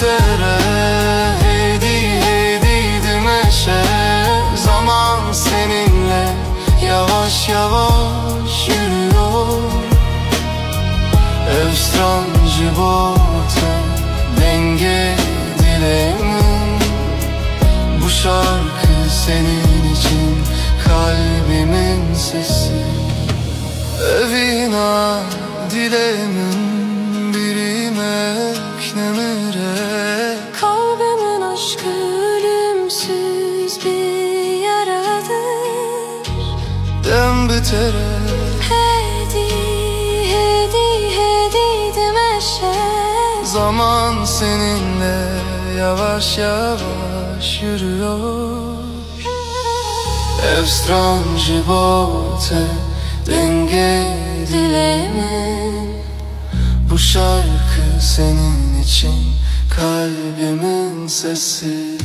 betere. Heydi heydi dümeşe. Zaman seninle yavaş yavaş yürüyor. Ev strancı bote denge dileğimin. Bu şarkı senin için kalbimin sesi. Evina dileğimin birimek nemire. Kalbimin aşkı ölümsüz bir yaradır. Dem bitere. Hedi hedi hedi demeşe. Zaman seninle yavaş yavaş yürüyor. Ev strancı bote denge dileğimin. Bu şarkı senin için kalbimin sesi.